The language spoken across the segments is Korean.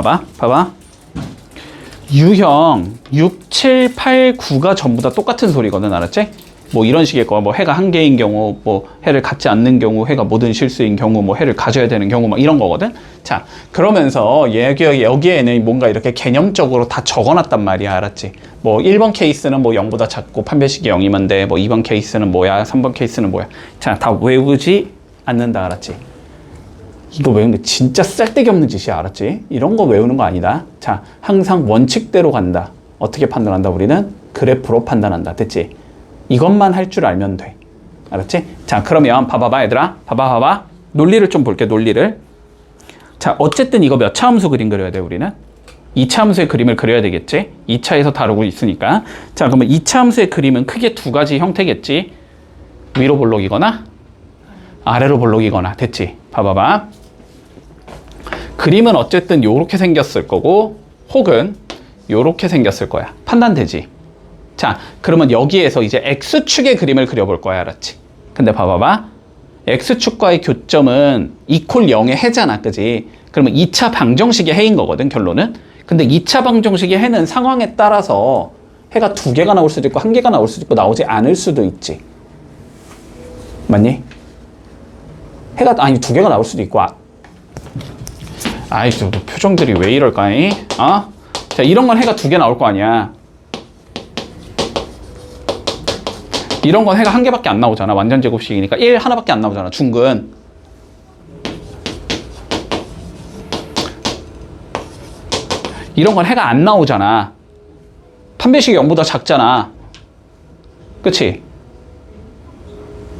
봐봐. 유형 6, 7, 8, 9가 전부 다 똑같은 소리거든. 알았지? 뭐 이런 식일 거야. 뭐 해가 한 개인 경우, 뭐 해를 갖지 않는 경우, 해가 모든 실수인 경우, 뭐 해를 가져야 되는 경우, 막 이런 거거든. 자, 그러면서 여기에는 뭔가 이렇게 개념적으로 다 적어놨단 말이야. 알았지? 뭐 1번 케이스는 뭐 0보다 작고 판별식이 0이면 돼. 뭐 2번 케이스는 뭐야? 3번 케이스는 뭐야? 자, 다 외우지 않는다. 알았지? 이거 외우는 게 진짜 쓸데기 없는 짓이야. 알았지? 이런 거 외우는 거 아니다. 자, 항상 원칙대로 간다. 어떻게 판단한다? 우리는 그래프로 판단한다. 됐지? 이것만 할 줄 알면 돼. 알았지? 자, 그러면 봐봐 얘들아. 봐봐. 논리를 좀 볼게. 논리를. 자, 어쨌든 이거 몇 차 함수 그림 그려야 돼 우리는? 2차 함수의 그림을 그려야 되겠지? 2차에서 다루고 있으니까. 자, 그러면 2차 함수의 그림은 크게 두 가지 형태겠지? 위로 볼록이거나 아래로 볼록이거나. 됐지? 봐봐. 그림은 어쨌든 요렇게 생겼을 거고 혹은 요렇게 생겼을 거야. 판단되지? 자, 그러면 여기에서 이제 X축의 그림을 그려볼 거야. 알았지? 근데 봐봐. X축과의 교점은 이퀄 0의 해잖아. 그지? 그러면 2차 방정식의 해인 거거든, 결론은. 근데 2차 방정식의 해는 상황에 따라서 해가 2개가 나올 수도 있고 1개가 나올 수도 있고 나오지 않을 수도 있지. 맞니? 해가, 아니 2개가 나올 수도 있고 아이, 또 표정들이 왜 이럴까이? 어? 자, 이런 건 해가 2개 나올 거 아니야. 이런 건 해가 1개밖에 안 나오잖아. 완전 제곱식이니까 1 하나밖에 안 나오잖아. 중근. 이런 건 해가 안 나오잖아. 판별식이 0보다 작잖아. 그치?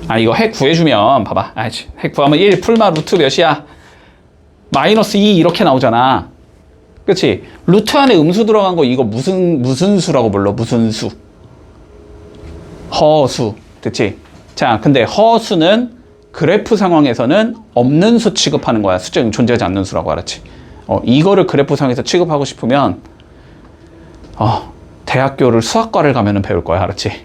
아, 이거 해 구해주면 봐봐. 아이씨, 해 구하면 1 풀마 루트 몇이야? 마이너스 2 이렇게 나오잖아. 그치? 루트 안에 음수 들어간 거 이거 무슨 수라고 불러? 무슨 수? 허수. 됐지? 자, 근데 허수는 그래프 상황에서는 없는 수 취급하는 거야. 수적인 존재하지 않는 수라고. 알았지? 이거를 그래프 상에서 취급하고 싶으면 대학교를 수학과를 가면은 배울 거야. 알았지?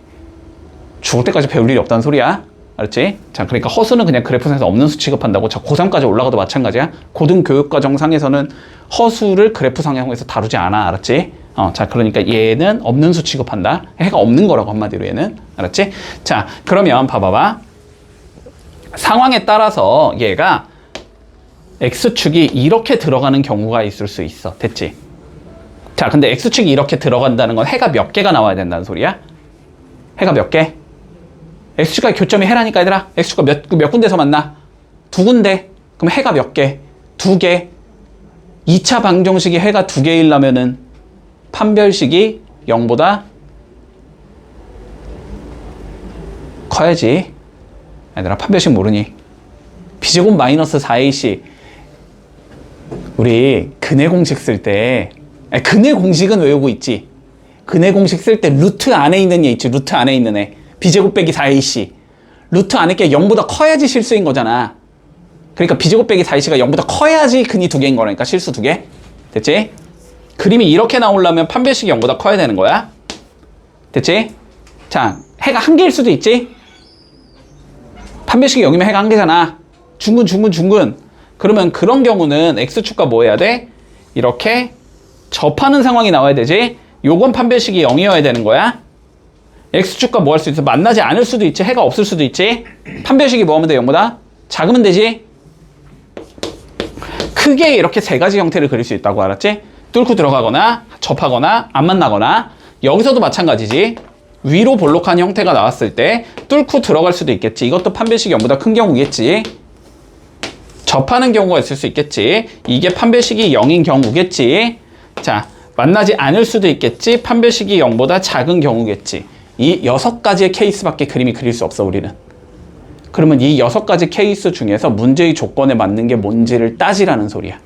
죽을 때까지 배울 일이 없다는 소리야. 알았지? 자, 그러니까 허수는 그냥 그래프 상에서 없는 수 취급한다고. 자, 고3까지 올라가도 마찬가지야. 고등교육과정 상에서는 허수를 그래프 상에서 다루지 않아. 알았지? 자, 그러니까 얘는 없는 수 취급한다. 해가 없는 거라고 한마디로 얘는. 알았지? 자, 그러면 봐봐. 상황에 따라서 얘가 X축이 이렇게 들어가는 경우가 있을 수 있어. 됐지? 자, 근데 X축이 이렇게 들어간다는 건 해가 몇 개가 나와야 된다는 소리야? 해가 몇 개? X축과 교점이 해라니까 얘들아. X축과 몇 군데서 만나? 2군데. 그럼 해가 몇 개? 2개. 2차 방정식이 해가 2개이려면은 판별식이 0보다 커야지. 얘들아, 판별식 모르니? b제곱 마이너스 4ac. 우리 근해 공식 쓸 때, 근해 공식은 외우고 있지. 근해 공식 쓸 때 루트 안에 있는 얘 있지. 루트 안에 있는 애. b제곱 빼기 4ac. 루트 안에 게 0보다 커야지 실수인 거잖아. 그러니까 b제곱 빼기 4ac가 0보다 커야지 근이 2개인 거라니까. 실수 2개. 됐지? 그림이 이렇게 나오려면 판별식이 0보다 커야 되는 거야. 됐지? 자, 해가 1개일 수도 있지? 판별식이 0이면 해가 1개잖아. 중근. 그러면 그런 경우는 X축과 뭐 해야 돼? 이렇게 접하는 상황이 나와야 되지? 요건 판별식이 0이어야 되는 거야. X축과 뭐 할 수 있어? 만나지 않을 수도 있지. 해가 없을 수도 있지. 판별식이 뭐 하면 돼? 0보다? 작으면 되지? 크게 이렇게 3가지 형태를 그릴 수 있다고. 알았지? 뚫고 들어가거나 접하거나 안 만나거나. 여기서도 마찬가지지. 위로 볼록한 형태가 나왔을 때 뚫고 들어갈 수도 있겠지. 이것도 판별식이 0보다 큰 경우겠지. 접하는 경우가 있을 수 있겠지. 이게 판별식이 0인 경우겠지. 자, 만나지 않을 수도 있겠지. 판별식이 0보다 작은 경우겠지. 이 6가지의 케이스밖에 그림이 그릴 수 없어 우리는. 그러면 이 6가지 케이스 중에서 문제의 조건에 맞는 게 뭔지를 따지라는 소리야.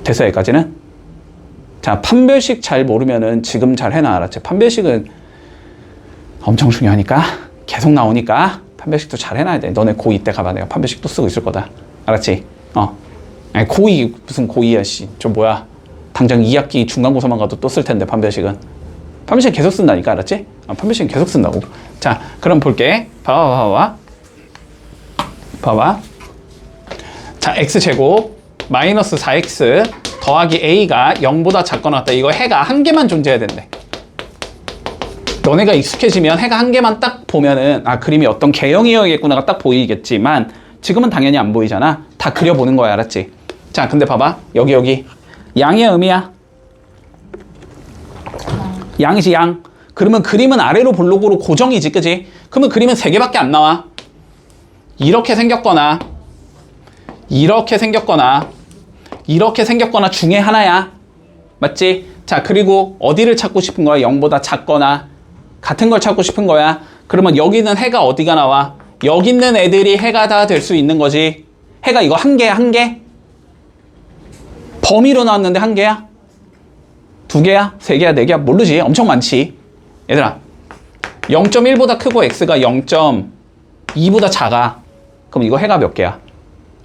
됐어, 여기까지는? 자, 판별식 잘 모르면은 지금 잘 해놔. 알았지? 판별식은 엄청 중요하니까, 계속 나오니까 판별식도 잘 해놔야 돼. 너네 고2 때 가봐. 내가 판별식 또 쓰고 있을 거다. 알았지? 아니, 고2 무슨 고2야 씨. 저 뭐야, 당장 2학기 중간고사만 가도 또 쓸 텐데. 판별식은 계속 쓴다니까. 알았지? 판별식은 계속 쓴다고. 자, 그럼 볼게. 봐봐. 자, x제곱 마이너스 4x 더하기 a가 0보다 작거나 같다. 이거 해가 한 개만 존재해야 된대. 너네가 익숙해지면 해가 한 개만 딱 보면은 아 그림이 어떤 개형이어야겠구나가 딱 보이겠지만 지금은 당연히 안 보이잖아. 다 그려보는 거야. 알았지? 자 근데 봐봐. 여기 양이야 음이야? 양이지 양. 그러면 그림은 아래로 볼록으로 고정이지 그지? 그러면 그림은 3개밖에 안 나와. 이렇게 생겼거나 이렇게 생겼거나 이렇게 생겼거나 중에 하나야. 맞지? 자 그리고 어디를 찾고 싶은 거야? 0보다 작거나 같은 걸 찾고 싶은 거야. 그러면 여기는 해가 어디가 나와? 여기 있는 애들이 해가 다 될 수 있는 거지. 해가 이거 한 개야? 한 개? 범위로 나왔는데 한 개야? 2개야? 3개야? 4개야? 모르지. 엄청 많지. 얘들아 0.1보다 크고 x가 0.2보다 작아. 그럼 이거 해가 몇 개야?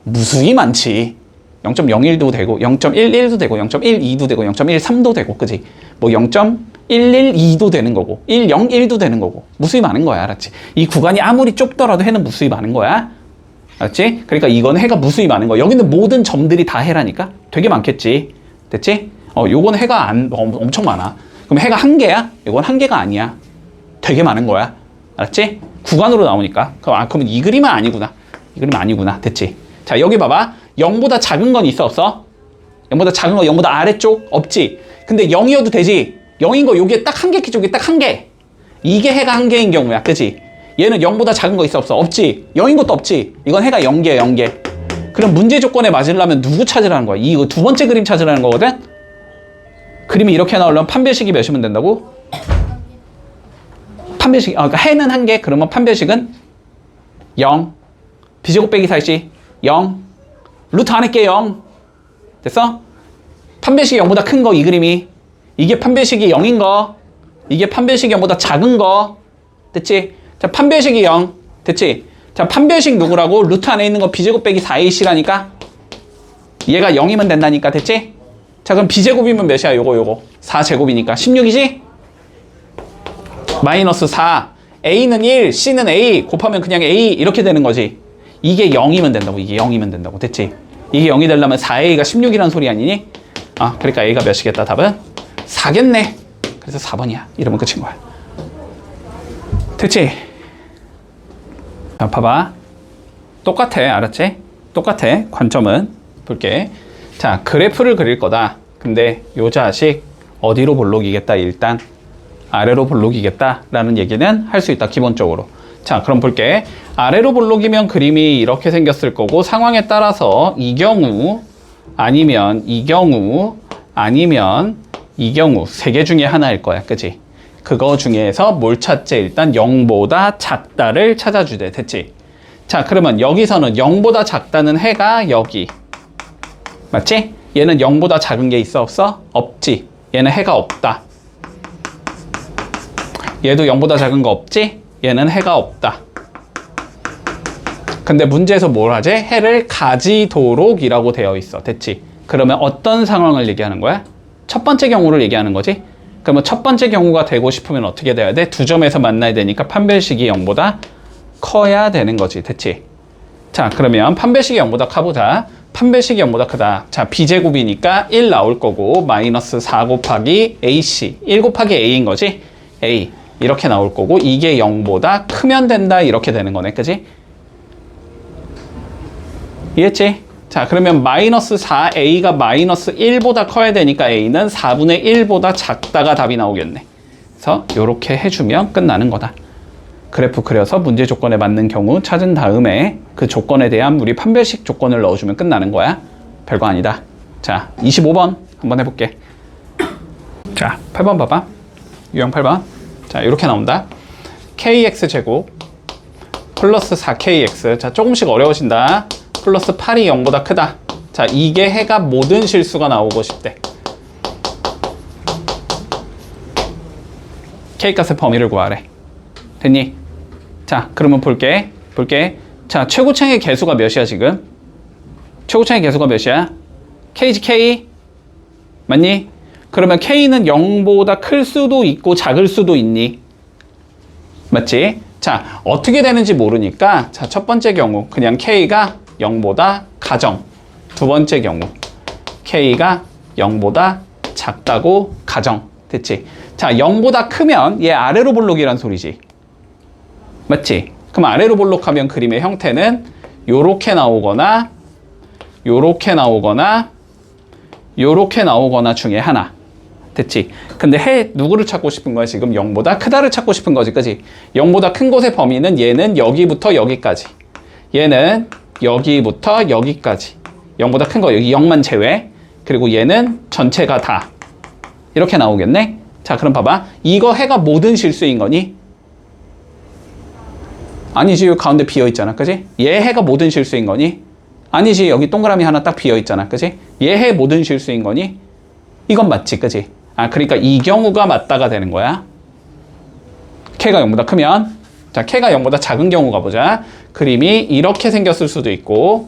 무수히 많지. 0.01도 되고 0.11도 되고 0.12도 되고 0.13도 되고 그지? 뭐 0.112도 되는 거고 101도 되는 거고 무수히 많은 거야. 알았지? 이 구간이 아무리 좁더라도 해는 무수히 많은 거야. 알았지? 그러니까 이건 해가 무수히 많은 거야. 여기 있는 모든 점들이 다 해라니까? 되게 많겠지. 됐지? 요건 해가 엄청 많아. 그럼 해가 한 개야? 이건 한 개가 아니야. 되게 많은 거야. 알았지? 구간으로 나오니까. 그러면 이 그림은 아니구나. 이 그림은 아니구나. 됐지? 자 여기 봐봐. 0보다 작은 건 있어 없어? 0보다 작은 거 0보다 아래쪽? 없지? 근데 0이어도 되지? 0인 거 여기에 딱 한 개 쪽에 딱 한 개. 이게 해가 한 개인 경우야. 그치? 얘는 0보다 작은 거 있어 없어? 없지? 0인 것도 없지? 이건 해가 0개야 0개. 그럼 문제 조건에 맞으려면 누구 찾으라는 거야? 이거 두 번째 그림 찾으라는 거거든? 그림이 이렇게 나오려면 판별식이 몇이면 된다고? 판별식, 그러니까 해는 한 개. 그러면 판별식은 0. b제곱 빼기 4시 0. 루트 안 할게 0. 됐어? 판별식이 0보다 큰 거 이 그림이. 이게 판별식이 0인 거. 이게 판별식이 0보다 작은 거. 됐지? 자, 판별식이 0. 됐지? 자, 판별식 누구라고? 루트 안에 있는 거 b제곱 빼기 4ac라니까? 얘가 0이면 된다니까. 됐지? 자, 그럼 b제곱이면 몇이야? 요거. 4제곱이니까. 16이지? 마이너스 4. a는 1, c는 a. 곱하면 그냥 a. 이렇게 되는 거지. 이게 0이면 된다고. 이게 0이면 된다고. 됐지? 이게 0이 되려면 4a가 16이라는 소리 아니니? 그러니까 a가 몇이겠다? 답은? 4겠네. 그래서 4번이야. 이러면 끝인 거야. 됐지? 자, 봐봐. 똑같아. 알았지? 똑같아. 관점은. 볼게. 자, 그래프를 그릴 거다. 근데 요 자식 어디로 볼록이겠다? 일단 아래로 볼록이겠다 라는 얘기는 할 수 있다. 기본적으로. 자, 그럼 볼게. 아래로 볼록이면 그림이 이렇게 생겼을 거고 상황에 따라서 이 경우 아니면 이 경우 아니면 이 경우 세 개 중에 하나일 거야. 그치? 그거 중에서 뭘 찾지? 일단 0보다 작다를 찾아주대. 됐지? 자, 그러면 여기서는 0보다 작다는 해가 여기. 맞지? 얘는 0보다 작은 게 있어 없어? 없지. 얘는 해가 없다. 얘도 0보다 작은 거 없지? 얘는 해가 없다. 근데 문제에서 뭘 하지? 해를 가지도록 이라고 되어 있어. 됐지? 그러면 어떤 상황을 얘기하는 거야? 첫 번째 경우를 얘기하는 거지? 그러면 첫 번째 경우가 되고 싶으면 어떻게 돼야 돼? 두 점에서 만나야 되니까 판별식이 0보다 커야 되는 거지. 됐지? 자, 그러면 판별식이 0보다 커보자. 판별식이 0보다 크다. 자, b제곱이니까 1 나올 거고 마이너스 4 곱하기 ac 1 곱하기 a인 거지? a 이렇게 나올 거고 이게 0보다 크면 된다 이렇게 되는 거네. 그지? 이해했지? 자, 그러면 마이너스 4a가 마이너스 1보다 커야 되니까 a는 4분의 1보다 작다가 답이 나오겠네. 그래서 이렇게 해주면 끝나는 거다. 그래프 그려서 문제 조건에 맞는 경우 찾은 다음에 그 조건에 대한 우리 판별식 조건을 넣어주면 끝나는 거야. 별거 아니다. 자, 25번 한번 해볼게. 자, 8번 봐봐. 유형 8번. 자, 이렇게 나온다. kx제곱 플러스 4kx. 자, 조금씩 어려워진다. 플러스 8이 0보다 크다. 자, 이게 해가 모든 실수가 나오고 싶대. k값의 범위를 구하래. 됐니? 자, 그러면 볼게. 자, 최고창의 개수가 몇이야 지금? 최고창의 개수가 몇이야? k지 k? 맞니? 그러면 k는 0보다 클 수도 있고 작을 수도 있니? 맞지? 자, 어떻게 되는지 모르니까 자, 첫 번째 경우 그냥 k가 0보다 가정. 두 번째 경우 k가 0보다 작다고 가정. 됐지? 자, 0보다 크면 얘 아래로 볼록이란 소리지. 맞지? 그럼 아래로 볼록하면 그림의 형태는 요렇게 나오거나 요렇게 나오거나 요렇게 나오거나 중에 하나. 됐지? 근데 누구를 찾고 싶은 거야? 지금 0보다 크다를 찾고 싶은 거지. 그지? 0보다 큰 곳의 범위는 얘는 여기부터 여기까지. 얘는 여기부터 여기까지. 0보다 큰 거 여기 0만 제외. 그리고 얘는 전체가 다. 이렇게 나오겠네? 자, 그럼 봐봐. 이거 해가 모든 실수인 거니? 아니지. 여기 가운데 비어있잖아. 그지? 얘 해가 모든 실수인 거니? 아니지. 여기 동그라미 하나 딱 비어있잖아. 그지? 얘 해 모든 실수인 거니? 이건 맞지. 그지? 아, 그러니까 이 경우가 맞다가 되는 거야. K가 0보다 크면. 자, K가 0보다 작은 경우 가보자. 그림이 이렇게 생겼을 수도 있고,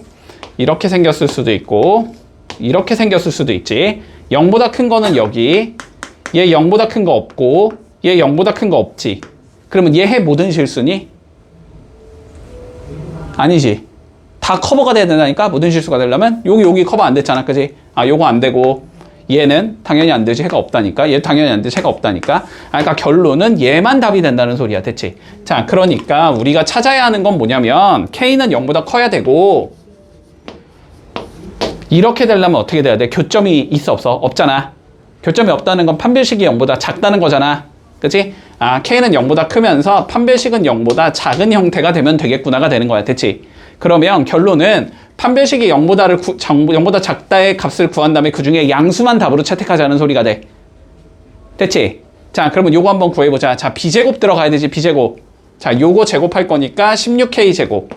이렇게 생겼을 수도 있고, 이렇게 생겼을 수도 있지. 0보다 큰 거는 여기. 얘 0보다 큰 거 없고, 얘 0보다 큰 거 없지. 그러면 얘 해 모든 실수니? 아니지. 다 커버가 돼야 된다니까? 모든 실수가 되려면? 여기 커버 안 됐잖아. 그지? 아, 요거 안 되고. 얘는 당연히 안 되지. 해가 없다니까. 얘 당연히 안 되지. 해가 없다니까. 아, 그러니까 결론은 얘만 답이 된다는 소리야. 됐지? 자, 그러니까 우리가 찾아야 하는 건 뭐냐면 K는 0보다 커야 되고 이렇게 되려면 어떻게 돼야 돼? 교점이 있어 없어? 없잖아. 교점이 없다는 건 판별식이 0보다 작다는 거잖아. 그치? 아, K는 0보다 크면서 판별식은 0보다 작은 형태가 되면 되겠구나가 되는 거야. 됐지? 그러면 결론은 판별식이 0보다 작다의 값을 구한 다음에 그 중에 양수만 답으로 채택하자는 소리가 돼. 됐지? 자, 그러면 요거 한번 구해보자. 자, B제곱 들어가야 되지, B제곱. 자, 요거 제곱할 거니까 16K제곱.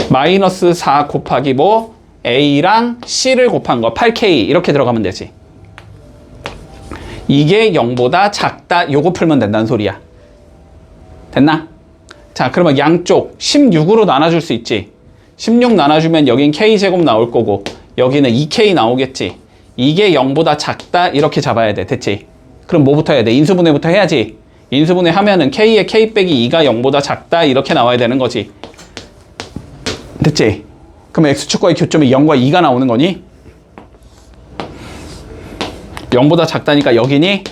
마이너스 4 곱하기 뭐? A랑 C를 곱한 거 8K 이렇게 들어가면 되지. 이게 0보다 작다. 요거 풀면 된다는 소리야. 됐나? 자, 그러면 양쪽 16으로 나눠줄 수 있지. 16 나눠주면 여긴 K제곱 나올 거고 여기는 2K 나오겠지. 이게 0보다 작다 이렇게 잡아야 돼. 됐지? 그럼 뭐부터 해야 돼? 인수분해부터 해야지. 인수분해 하면은 K에 K 빼기 2가 0보다 작다 이렇게 나와야 되는 거지. 됐지? 그럼 X축과의 교점이 0과 2가 나오는 거니? 0보다 작다니까 여기니?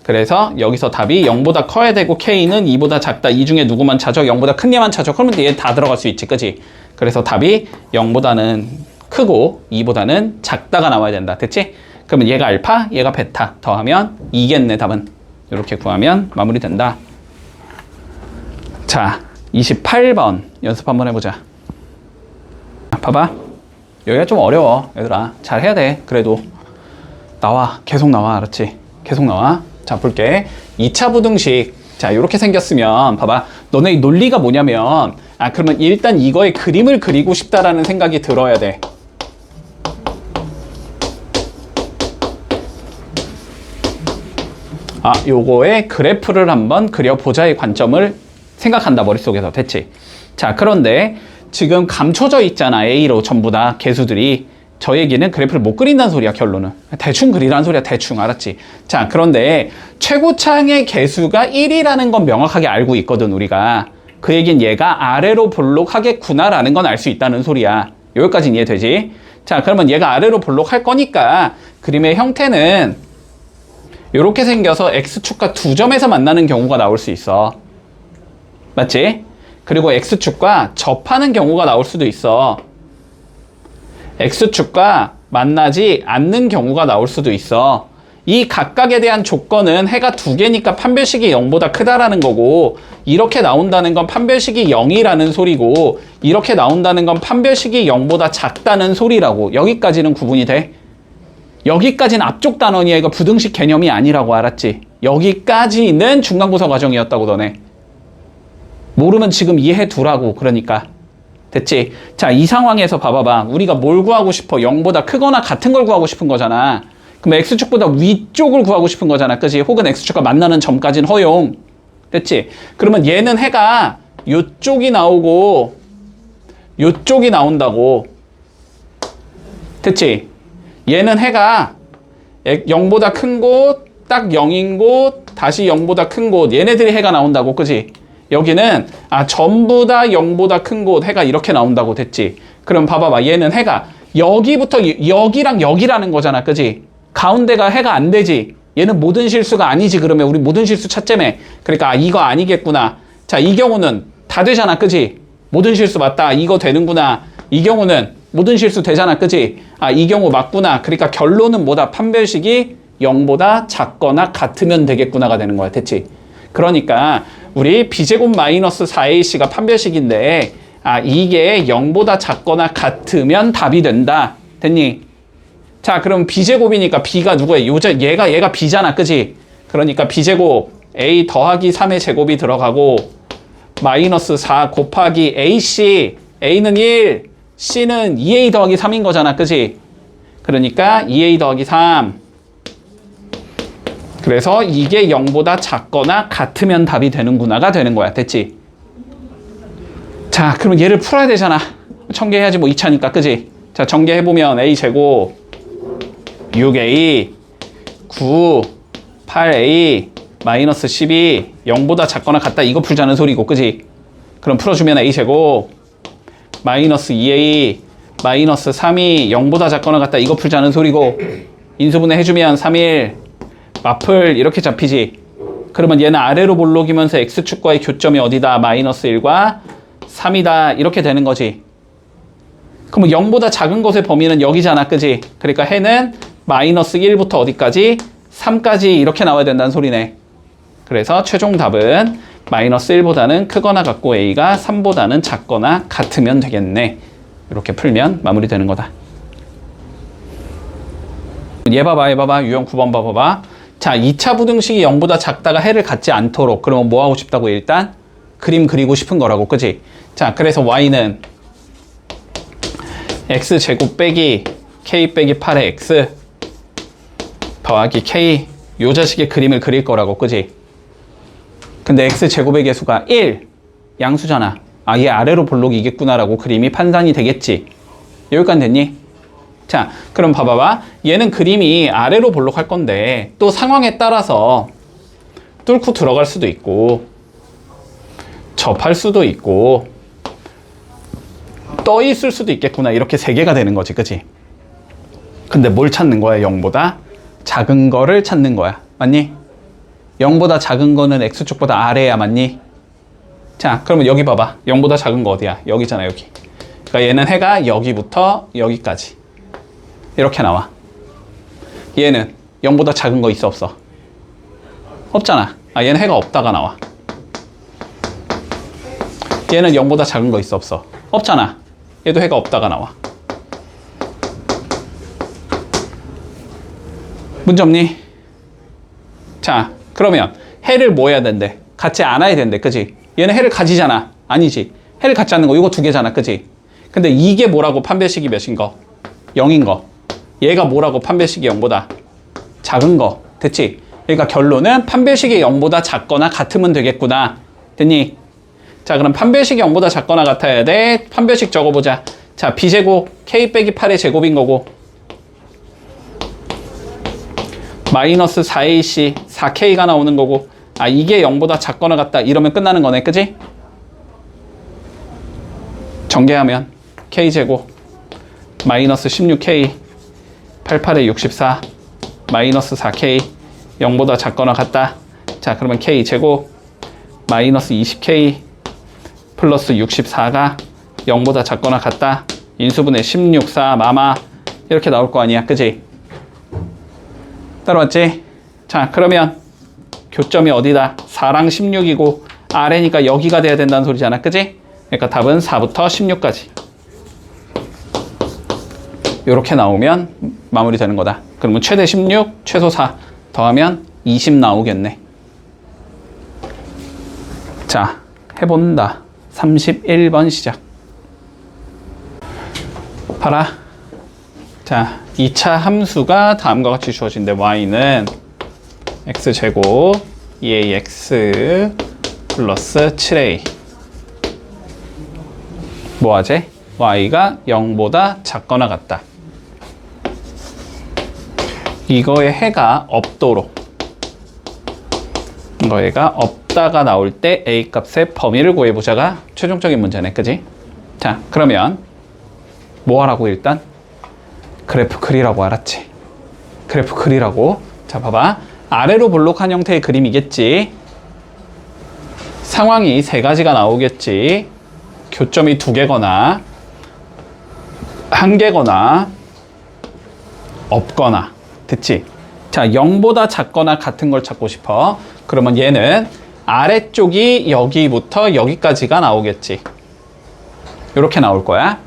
그래서 여기서 답이 0보다 커야 되고 K는 2보다 작다. 이 중에 누구만 찾아? 0보다 큰 얘만 찾아. 그러면 얘 다 들어갈 수 있지. 그치? 그래서 답이 0보다는 크고 2보다는 작다가 나와야 된다. 됐지? 그러면 얘가 알파, 얘가 베타. 더하면 2겠네, 답은. 이렇게 구하면 마무리된다. 자, 28번 연습 한번 해보자. 봐봐. 여기가 좀 어려워. 얘들아. 잘 해야 돼. 그래도. 나와. 계속 나와. 알았지? 계속 나와. 자, 볼게. 2차 부등식. 자, 이렇게 생겼으면 봐봐. 너네 논리가 뭐냐면 그러면 일단 이거의 그림을 그리고 싶다라는 생각이 들어야 돼. 요거의 그래프를 한번 그려보자의 관점을 생각한다. 머릿속에서. 됐지? 자, 그런데 지금 감춰져 있잖아. A로 전부 다 개수들이. 저 얘기는 그래프를 못 그린다는 소리야. 결론은 대충 그리라는 소리야. 대충. 알았지? 자, 그런데 최고창의 개수가 1이라는 건 명확하게 알고 있거든. 우리가. 그 얘기는 얘가 아래로 볼록하겠구나 라는 건 알 수 있다는 소리야. 여기까지는 이해되지? 자, 그러면 얘가 아래로 볼록할 거니까 그림의 형태는 이렇게 생겨서 X축과 두 점에서 만나는 경우가 나올 수 있어. 맞지? 그리고 X축과 접하는 경우가 나올 수도 있어. X축과 만나지 않는 경우가 나올 수도 있어. 이 각각에 대한 조건은 해가 두 개니까 판별식이 0보다 크다라는 거고, 이렇게 나온다는 건 판별식이 0이라는 소리고, 이렇게 나온다는 건 판별식이 0보다 작다는 소리라고. 여기까지는 구분이 돼? 여기까지는 앞쪽 단원이야. 이거 부등식 개념이 아니라고. 알았지? 여기까지는 중간고사 과정이었다고. 너네 모르면 지금 이해해 두라고. 그러니까 됐지? 자, 이 상황에서 봐봐봐. 우리가 뭘 구하고 싶어? 0보다 크거나 같은 걸 구하고 싶은 거잖아. 그럼 X축보다 위쪽을 구하고 싶은 거잖아. 그치? 혹은 X축과 만나는 점까지는 허용. 됐지? 그러면 얘는 해가 요쪽이 나오고 요쪽이 나온다고. 됐지? 얘는 해가 0보다 큰 곳, 딱 0인 곳, 다시 0보다 큰 곳. 얘네들이 해가 나온다고. 그치? 여기는 전부 다 0보다 큰 곳 해가 이렇게 나온다고. 됐지? 그럼 봐봐봐. 얘는 해가 여기부터 여기랑 여기라는 거잖아. 그지? 가운데가 해가 안 되지. 얘는 모든 실수가 아니지. 그러면 우리 모든 실수 찾자며. 그러니까 아, 이거 아니겠구나. 자, 이 경우는 다 되잖아. 그지? 모든 실수 맞다. 이거 되는구나. 이 경우는 모든 실수 되잖아. 그지? 아, 이 경우 맞구나. 그러니까 결론은 뭐다? 판별식이 0보다 작거나 같으면 되겠구나가 되는 거야. 됐지? 그러니까 우리 b제곱 마이너스 4ac가 판별식인데 아, 이게 0보다 작거나 같으면 답이 된다. 됐니? 자, 그럼 b제곱이니까 b가 누구야? 얘가 b잖아. 그지? 그러니까 b제곱 a 더하기 3의 제곱이 들어가고 마이너스 4 곱하기 ac a는 1 c는 2a 더하기 3인 거잖아. 그지? 그러니까 2a 더하기 3 그래서 이게 0보다 작거나 같으면 답이 되는구나가 되는 거야. 됐지? 자, 그럼 얘를 풀어야 되잖아. 전개해야지 뭐 2차니까. 그지? 자, 전개해보면 a제곱 6a 9 8a 마이너스 12 0보다 작거나 같다 이거 풀자는 소리고. 그지? 그럼 풀어주면 a제곱 마이너스 2a 마이너스 3이 0보다 작거나 같다 이거 풀자는 소리고. 인수분해 해주면 3일 마플 이렇게 잡히지. 그러면 얘는 아래로 볼록이면서 x축과의 교점이 어디다? 마이너스 1과 3이다 이렇게 되는 거지. 그러면 0보다 작은 것의 범위는 여기잖아. 그지? 그러니까 해는 마이너스 1부터 어디까지? 3까지 이렇게 나와야 된다는 소리네. 그래서 최종 답은 마이너스 1보다는 크거나 같고 a가 3보다는 작거나 같으면 되겠네. 이렇게 풀면 마무리되는 거다. 얘 봐봐. 유형 9번 봐봐. 자, 2차 부등식이 0보다 작다가 해를 갖지 않도록 그러면 뭐 하고 싶다고? 일단 그림 그리고 싶은 거라고. 그지? 자, 그래서 y는 x제곱 빼기 k 빼기 8의 x 더하기 k 요 자식의 그림을 그릴 거라고. 그지? 근데 x제곱의 개수가 1 양수잖아. 아, 얘 아래로 볼록이겠구나라고 그림이 판단이 되겠지. 여기까지 됐니? 자, 그럼 봐봐봐. 얘는 그림이 아래로 볼록할 건데 또 상황에 따라서 뚫고 들어갈 수도 있고 접할 수도 있고 떠 있을 수도 있겠구나. 이렇게 세 개가 되는 거지. 그치? 근데 뭘 찾는 거야? 0보다 작은 거를 찾는 거야. 맞니? 0보다 작은 거는 x축보다 아래야. 맞니? 자, 그러면 여기 봐봐. 0보다 작은 거 어디야? 여기잖아. 여기. 그러니까 얘는 해가 여기부터 여기까지 이렇게 나와. 얘는 0보다 작은 거 있어 없어? 없잖아. 아, 얘는 해가 없다가 나와. 얘는 0보다 작은 거 있어 없어? 없잖아. 얘도 해가 없다가 나와. 문제 없니? 자, 그러면 해를 뭐 해야 된대? 갖지 않아야 된대. 그지? 얘는 해를 가지잖아. 아니지. 해를 갖지 않는 거 이거 두 개잖아. 그지? 근데 이게 뭐라고? 판별식이 몇인 거? 0인 거. 얘가 뭐라고? 판별식이 0보다 작은 거. 됐지? 그러니까 결론은 판별식이 0보다 작거나 같으면 되겠구나. 됐니? 자, 그럼 판별식이 0보다 작거나 같아야 돼. 판별식 적어보자. 자, b제곱 k 빼기 8의 제곱인 거고 마이너스 4ac 4k가 나오는 거고 아, 이게 0보다 작거나 같다 이러면 끝나는 거네. 그지? 전개하면 k제곱 마이너스 16k 88에 64 마이너스 4k 0보다 작거나 같다. 자, 그러면 k제곱 마이너스 20k 플러스 64가 0보다 작거나 같다. 인수분해 16, 4, 마마 이렇게 나올 거 아니야. 그지? 따라왔지? 자, 그러면 교점이 어디다? 4랑 16이고 아래니까 여기가 돼야 된다는 소리잖아. 그지? 그러니까 답은 4부터 16까지 이렇게 나오면 마무리 되는 거다. 그러면 최대 16, 최소 4 더하면 20 나오겠네. 자, 해본다. 31번 시작. 봐라. 자, 2차 함수가 다음과 같이 주어진대. y는 x제곱 2ax 플러스 7a 뭐하지? y가 0보다 작거나 같다. 이거의 해가 없도록 이거가 없다가 나올 때 a 값의 범위를 구해보자가 최종적인 문제네. 그지? 자, 그러면 뭐 하라고? 일단 그래프 그리라고. 알았지? 그래프 그리라고. 자, 봐봐. 아래로 볼록한 형태의 그림이겠지. 상황이 세 가지가 나오겠지. 교점이 두 개거나 한 개거나 없거나. 됐지? 자, 0보다 작거나 같은 걸 찾고 싶어. 그러면 얘는 아래쪽이 여기부터 여기까지가 나오겠지. 이렇게 나올 거야.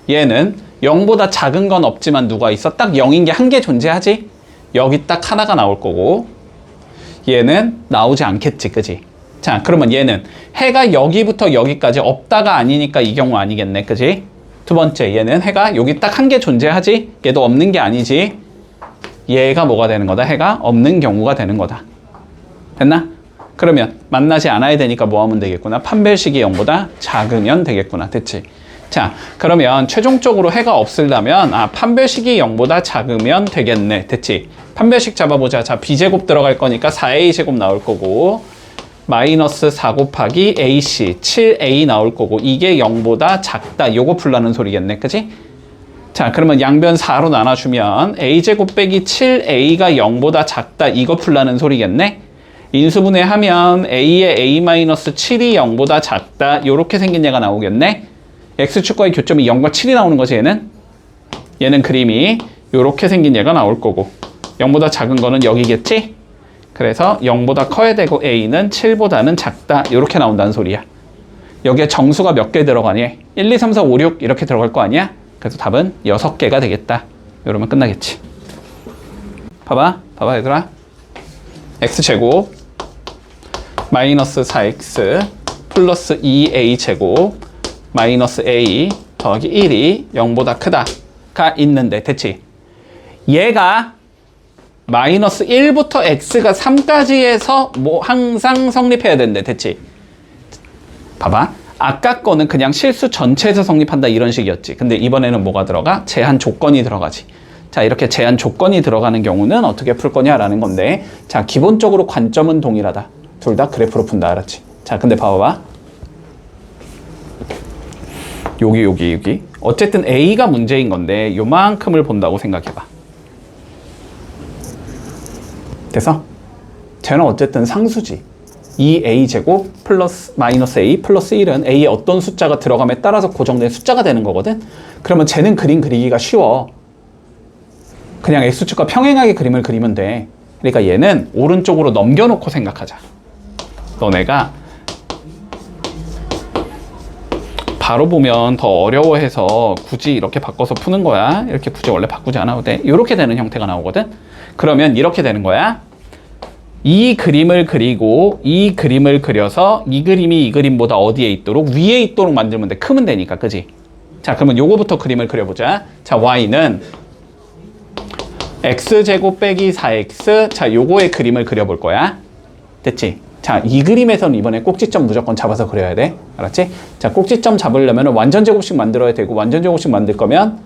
얘는 0보다 작은 건 없지만 누가 있어? 딱 0인 게 한 개 존재하지? 여기 딱 하나가 나올 거고, 얘는 나오지 않겠지, 그지? 자, 그러면 얘는 해가 여기부터 여기까지 없다가 아니니까 이 경우 아니겠네, 그지? 두 번째, 얘는 해가 여기 딱 한 개 존재하지? 얘도 없는 게 아니지? 얘가 뭐가 되는 거다? 해가 없는 경우가 되는 거다. 됐나? 그러면 만나지 않아야 되니까 뭐 하면 되겠구나? 판별식이 0보다 작으면 되겠구나. 됐지? 자, 그러면 최종적으로 해가 없으려면 판별식이 0보다 작으면 되겠네. 됐지? 판별식 잡아보자. 자, b제곱 들어갈 거니까 4a제곱 나올 거고, 마이너스 4 곱하기 ac 7a 나올 거고, 이게 0보다 작다. 요거 풀라는 소리겠네. 그치? 자, 그러면 양변 4로 나눠주면 a제곱 빼기 7a가 0보다 작다. 이거 풀라는 소리겠네? 인수분해하면 a의 a-7이 0보다 작다. 요렇게 생긴 얘가 나오겠네? x축과의 교점이 0과 7이 나오는 거지, 얘는? 얘는 그림이 요렇게 생긴 얘가 나올 거고, 0보다 작은 거는 여기겠지? 그래서 0보다 커야 되고 a는 7보다는 작다. 요렇게 나온다는 소리야. 여기에 정수가 몇 개 들어가니? 1, 2, 3, 4, 5, 6 이렇게 들어갈 거 아니야? 그래서 답은 6개가 되겠다. 이러면 끝나겠지. 봐봐 얘들아. x제곱 마이너스 4x 플러스 2a제곱 마이너스 a 더하기 1이 0보다 크다가 있는데, 됐지? 얘가 마이너스 1부터 x가 3까지에서 뭐 항상 성립해야 되는데, 됐지? 봐봐. 아까 거는 그냥 실수 전체에서 성립한다 이런 식이었지. 근데 이번에는 뭐가 들어가? 제한 조건이 들어가지. 자, 이렇게 제한 조건이 들어가는 경우는 어떻게 풀 거냐라는 건데, 자, 기본적으로 관점은 동일하다. 둘 다 그래프로 푼다. 알았지? 자, 근데 봐봐. 여기. 어쨌든 a가 문제인 건데 요만큼을 본다고 생각해봐. 됐어? 쟤는 어쨌든 상수지. 2a제곱 플러스 마이너스 a 플러스 1은 a에 어떤 숫자가 들어감에 따라서 고정된 숫자가 되는 거거든? 그러면 쟤는 그림 그리기가 쉬워. 그냥 x축과 평행하게 그림을 그리면 돼. 그러니까 얘는 오른쪽으로 넘겨놓고 생각하자. 너네가 바로 보면 더 어려워해서 굳이 이렇게 바꿔서 푸는 거야. 이렇게 굳이 원래 바꾸지 않아도 돼. 이렇게 되는 형태가 나오거든. 그러면 이렇게 되는 거야. 이 그림을 그리고 이 그림을 그려서 이 그림이 이 그림보다 어디에 있도록? 위에 있도록 만들면 돼. 크면 되니까, 그지? 자, 그러면 요거부터 그림을 그려보자. 자, y는 x제곱 빼기 4x. 자, 요거의 그림을 그려볼 거야. 됐지? 자, 이 그림에서는 이번에 꼭지점 무조건 잡아서 그려야 돼. 알았지? 자, 꼭지점 잡으려면 완전 제곱식 만들어야 되고, 완전 제곱식 만들 거면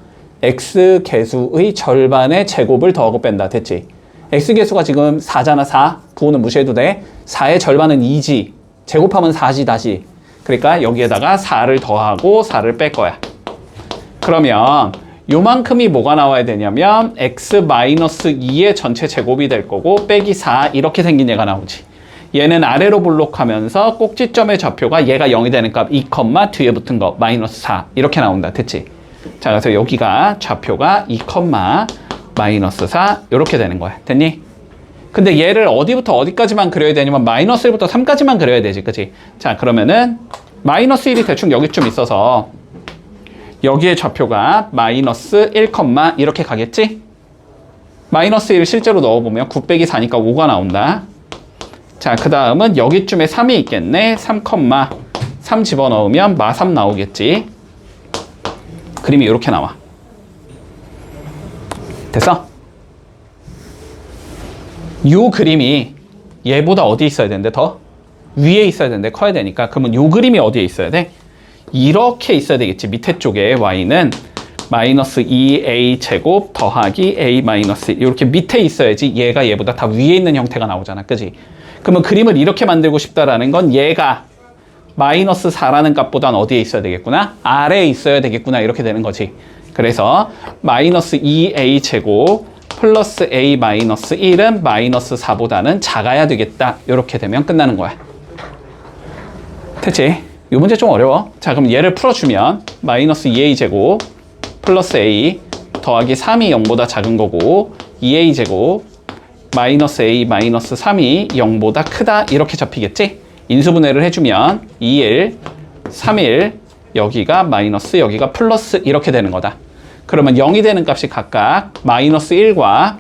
x 개수의 절반의 제곱을 더하고 뺀다. 됐지? x 개수가 지금 4잖아. 4. 부호는 무시해도 돼. 4의 절반은 2지. 제곱하면 4지 다시. 그러니까 여기에다가 4를 더하고 4를 뺄 거야. 그러면 요만큼이 뭐가 나와야 되냐면 x-2의 전체 제곱이 될 거고, 빼기 4 이렇게 생긴 얘가 나오지. 얘는 아래로 볼록하면서 꼭지점의 좌표가 얘가 0이 되는 값 2, 뒤에 붙은 거 마이너스 4 이렇게 나온다. 됐지? 자, 그래서 여기가 좌표가 2, 마이너스 4 이렇게 되는 거야. 됐니? 근데 얘를 어디부터 어디까지만 그려야 되냐면 마이너스 1부터 3까지만 그려야 되지. 그치? 자, 그러면은 마이너스 1이 대충 여기쯤 있어서 여기에 좌표가 마이너스 1, 이렇게 가겠지? 마이너스 1을 실제로 넣어보면 9 빼기 4니까 5가 나온다. 자, 그 다음은 여기쯤에 3이 있겠네. 3 집어넣으면 마3 나오겠지. 그림이 이렇게 나와. 됐어? 요 그림이 얘보다 어디 있어야 되는데? 더 위에 있어야 되는데 커야 되니까, 그러면 요 그림이 어디에 있어야 돼? 이렇게 있어야 되겠지. 밑에 쪽에 y는 마이너스 2a 제곱 더하기 a 마이너스 이렇게 밑에 있어야지 얘가 얘보다 다 위에 있는 형태가 나오잖아. 그지? 그러면 그림을 이렇게 만들고 싶다라는 건 얘가 마이너스 4라는 값보단 어디에 있어야 되겠구나? 아래에 있어야 되겠구나. 이렇게 되는 거지. 그래서 마이너스 2a 제곱 플러스 a 마이너스 1은 마이너스 4보다는 작아야 되겠다. 이렇게 되면 끝나는 거야. 됐지? 이 문제 좀 어려워. 자, 그럼 얘를 풀어주면 마이너스 2a 제곱 플러스 a 더하기 3이 0보다 작은 거고 2a 제곱 마이너스 a 마이너스 3이 0보다 크다 이렇게 잡히겠지? 인수분해를 해주면 2일, 3일 여기가 마이너스 여기가 플러스 이렇게 되는 거다. 그러면 0이 되는 값이 각각 마이너스 1과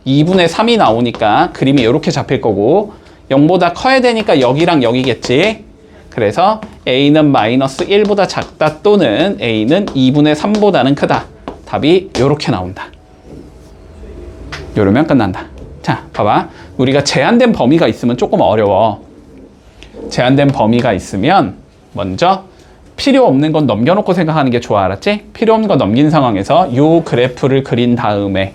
2분의 3이 나오니까 그림이 이렇게 잡힐 거고 0보다 커야 되니까 여기랑 여기겠지? 그래서 a는 마이너스 1보다 작다 또는 a는 2분의 3보다는 크다. 답이 이렇게 나온다. 이러면 끝난다. 자, 봐봐. 우리가 제한된 범위가 있으면 조금 어려워. 제한된 범위가 있으면 먼저 필요 없는 건 넘겨놓고 생각하는 게 좋아. 알았지? 필요 없는 거 넘긴 상황에서 이 그래프를 그린 다음에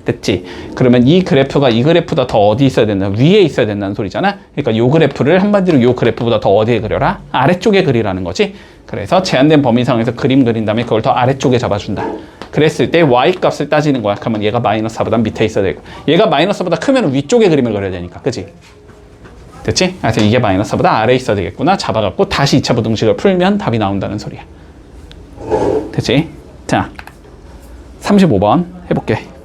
됐지? 그러면 이 그래프가 이 그래프보다 더 어디 있어야 된다? 위에 있어야 된다는 소리잖아. 그러니까 이 그래프를 한마디로 이 그래프보다 더 어디에 그려라? 아래쪽에 그리라는 거지. 그래서 제한된 범위 상에서 그림 그린 다음에 그걸 더 아래쪽에 잡아준다. 그랬을 때 y 값을 따지는 거야. 그러면 얘가 마이너스 4보다 밑에 있어야 되고 얘가 마이너스 4보다 크면 위쪽에 그림을 그려야 되니까. 그치? 됐지? 그래서 이게 마이너스 4보다 아래에 있어야 되겠구나. 잡아갖고 다시 2차 부등식을 풀면 답이 나온다는 소리야. 됐지? 자, 35번 해볼게.